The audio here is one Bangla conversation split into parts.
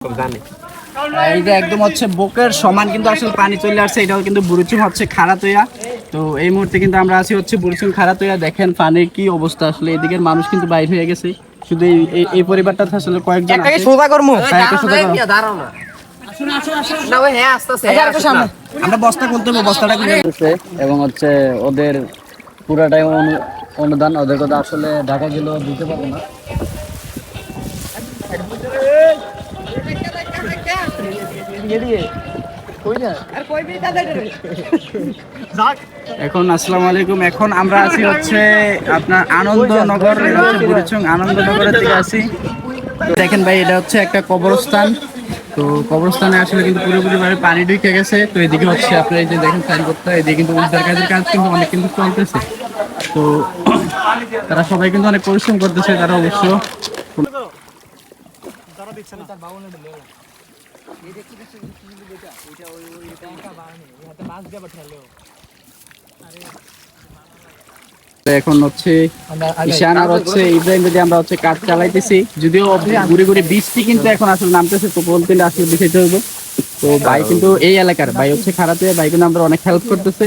এইটা একদম হচ্ছে বুকের সমান কিন্তু আসলে পানি চলে আসছে। এটাও কিন্তু বুড়িচুং হচ্ছে খাড়াতইয়া। তো এই মুহূর্তে কিন্তু আমরা আছি হচ্ছে বুড়িচুং খাড়াতইয়া। দেখেন পানির কি অবস্থা, আসলে এদিকের মানুষ কিন্তু বাইরে হয়ে গেছে। শুধু এই পরিবারটা আসলে কয়েকজন আছে। সোজা করমু দাঁড়াও না। না ওই হ্যাঁ আস্তে আমরা বস্তা খুলতে হবে, বস্তাটা খুলে এবং হচ্ছে ওদের পুরাটাই অনুদান, ওদের কথা আসলে ঢাকা গেলেও দিতে পারবো না। এখন আসসালামু আলাইকুম, এখন আমরা আছি হচ্ছে আপনার আনন্দনগর, বুড়িচং আনন্দনগরের দিকে আছি। দেখেন ভাই, এটা হচ্ছে একটা কবরস্থান। তো কবরস্থানে আসলে কিন্তু পুরোপুরি ভাবে পানি ঢুকে গেছে। তো এদিকে হচ্ছে আপনার এই যে দেখেন সাইনবোর্ডটা, এদিকে কিন্তু উদ্ধার কাজের কাজ কিন্তু অনেক কিন্তু চলতেছে। তো তারা সবাই কিন্তু অনেক পরিশ্রম করতেছে, তারা অবশ্য এখন হচ্ছে ঈশান আর হচ্ছে ইব্রাহিম যদি আমরা হচ্ছে কাজ চালাইতেছি, যদিও ঘুরে ঘুরে বৃষ্টি কিন্তু এখন আসলে নামতেছে। তো বলতে আসলে বিষয়টা হইব, তো ভাই কিন্তু এই এলাকার ভাই হচ্ছে খারাপে, ভাই কিন্তু আমরা অনেক হেল্প করতেছে,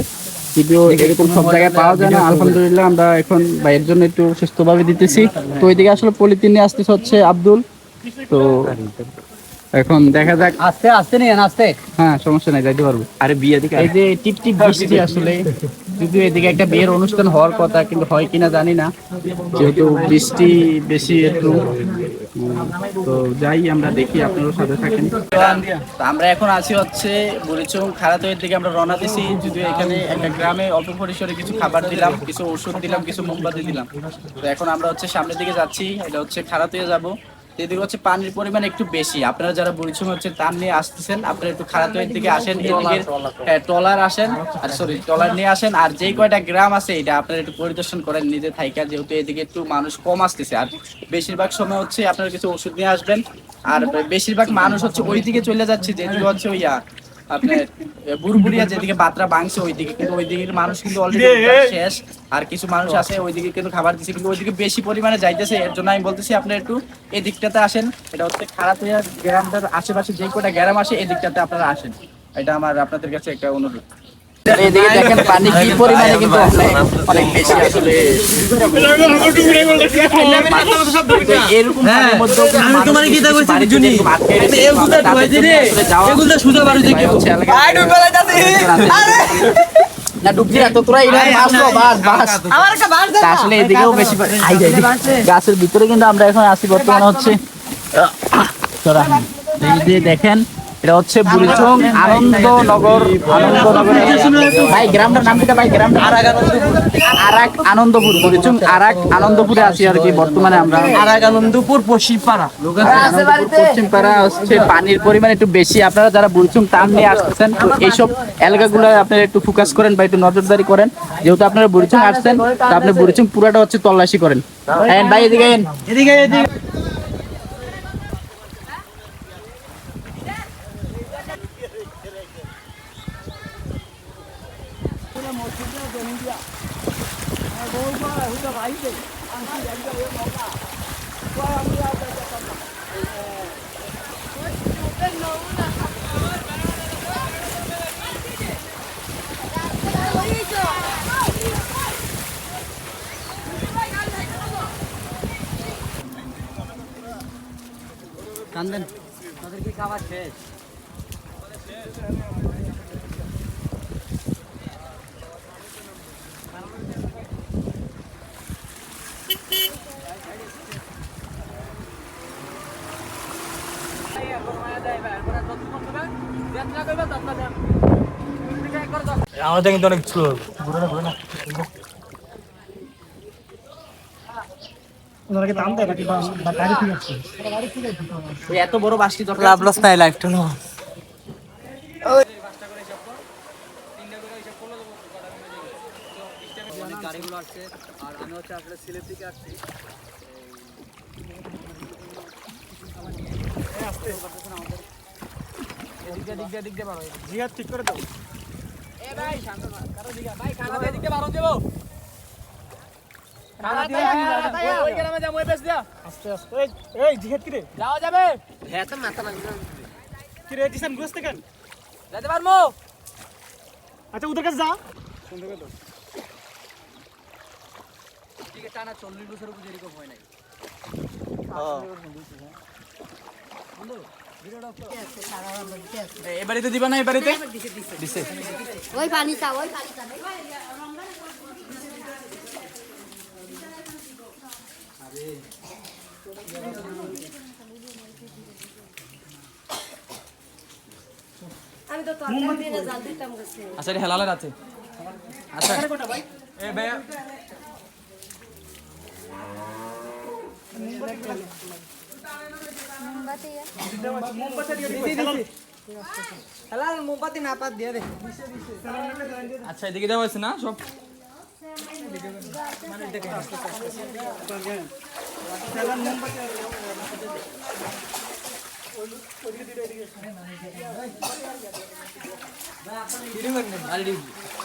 যদিও এরকম সব জায়গায় পাওয়া যায় না। আলহামদুলিল্লাহ আমরা এখন ভাইয়ের জন্য একটু সুস্থভাবে দিতেছি। তো ওইদিকে আসলে পলিথিন নিয়ে আসতেছে হচ্ছে আব্দুল। তো এখন দেখা যাক, আস্তে আস্তে নিয়ে আস্তে। হ্যাঁ সমস্যা নাই, যাইতে পারবো। আরে বিয়ে দিকে এই যে টিপ টিপ বৃষ্টি আসলে, যদিও এদিকে একটা বিয়ের অনুষ্ঠান হওয়ার কথা, কিন্তু হয় কিনা জানি না, যেহেতু বৃষ্টি বেশি একটু। তো যাই, আমরা দেখি, আপনারও সাথে থাকেন। আমরা এখন আছি হচ্ছে বুড়িচং খাড়াতইয়ের দিকে আমরা রওনা দিছি। যদিও এখানে একটা গ্রামে অল্প পরিসরে কিছু খাবার দিলাম, কিছু ওষুধ দিলাম, কিছু মোমবাতি দিলাম। তো এখন আমরা হচ্ছে সামনের দিকে যাচ্ছি, এটা হচ্ছে খাড়াতইয়ে যাব। এদিকে হচ্ছে পানির পরিমাণ একটু বেশি। আপনারা যারা বুড়িচং হচ্ছে তার নিয়ে আসতেছেন, আপনারা একটু খাড়াতইয়ের দিকে আসেন, এদিকে ট্রলার আসেন, আর সরি ট্রলার নিয়ে আসেন। আর যেই কয়টা গ্রাম আছে এটা আপনারা একটু পরিদর্শন করেন নিজে থাইকা, যেহেতু এদিকে একটু মানুষ কম আসতেছে। আর বেশিরভাগ সময় হচ্ছে আপনারা কিছু ওষুধ নিয়ে আসবেন। আর বেশিরভাগ মানুষ হচ্ছে ওই দিকে চলে যাচ্ছে, যেদিকে হচ্ছে ওইয়া আপনার বুড়বুড়িয়া যেদিকে বাতরা বাংছে ওইদিকে, কিন্তু ওই দিকের মানুষ কিন্তু অলরেডি শেষ। আর কিছু মানুষ আছে ওইদিকে কিন্তু খাবার দিচ্ছে, কিন্তু ওইদিকে বেশি পরিমাণে যাইতেছে। এর জন্য আমি বলতেছি আপনারা একটু এই দিকটাতে আসেন। এটা হচ্ছে খারাপইয়া গ্রামটার আশেপাশে যে কটা গ্রাম আসে এই দিকটাতে আপনারা আসেন, এটা আমার আপনাদের কাছে একটা অনুরোধ। এদিকে দেখেন পানি কি পরিমাণে কিন্তু অনেক বেশি আসলে। এরকম পানির মধ্যেও আমি তোমার কি কইছি জুনি এগুলা ধুইছি রে, এগুলা সুজা বাড়ি থেকে আই ডুব বলাইতাছি। আরে না ডুবছি না তো, তোরা এখানে আসো, বাস বাস আমার একটা বাস দে। আসলে এদিকেও বেশি আই যাই গাছের ভিতরে, কিন্তু আমরা এখন আসি বর্তমানে হচ্ছে তোরা এই যে দেখেন, এটা হচ্ছে বুড়িচং আনন্দনগর। ভাই গ্রামটার নাম কি ভাই? গ্রামটা আরাক আনন্দপুর। বুড়িচং আরাক আনন্দপুরে আছি আর কি বর্তমানে আমরা। আরাক আনন্দপুর পশ্চিমপাড়া। পশ্চিমপাড়া হচ্ছে পানির পরিমাণ একটু বেশি। আপনারা যারা বুড়িচং টান নিয়ে আসতেছেন, তো এইসব এলাকাগুলো আপনারা একটু ফোকাস করেন বা একটু নজরদারি করেন, যেহেতু আপনারা বুড়িচং আসছেন। তো আপনি বুড়িচং পুরাটা হচ্ছে তল্লাশি করেন। ভাই এদিকে এদিকে এদিকে কান্দেন, তাদের কি খাবার শেষ? আমাদের কিন্তু অনেক স্লো। এত বড় বাসটি লাভ লস নাই, লাইফটা লো। গাড়িগুলো আসছে, আর আমি হচ্ছে আসলে সিলেট থেকে আসছি। ঠিক করে দাও। ভাই ওই গ্রামে যাবো ওই বেশ দিয়া আস্তে আস্তে এই জিহাদ কি রে যাওয়া যাবে হ্যাঁ তো মাথা লাগবে কি রে দিশান বুঝতে কেন যেতে পারবো আচ্ছা ওদের কাছে যা ঠিক আছে টানা 40 বছর উপর এরকম হয় নাই এই বাড়িতে দিবা না এই বাড়িতে দিছে ওই পানি চা ওই পানি চা আমি তো তরকারি দিয়ে জাল দিতাম গেছে আচ্ছা এটা হেলালের আছে আচ্ছা এ ভাইয়া মোমবাতি না পাত দিয়ে দে আচ্ছা এদিকে দেওয়া হয়েছে না সব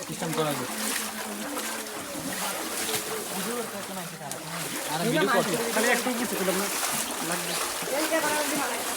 সিস্টেম করা যায় আর ভিডিও করতে খালি একটু বুঝতে পারলাম না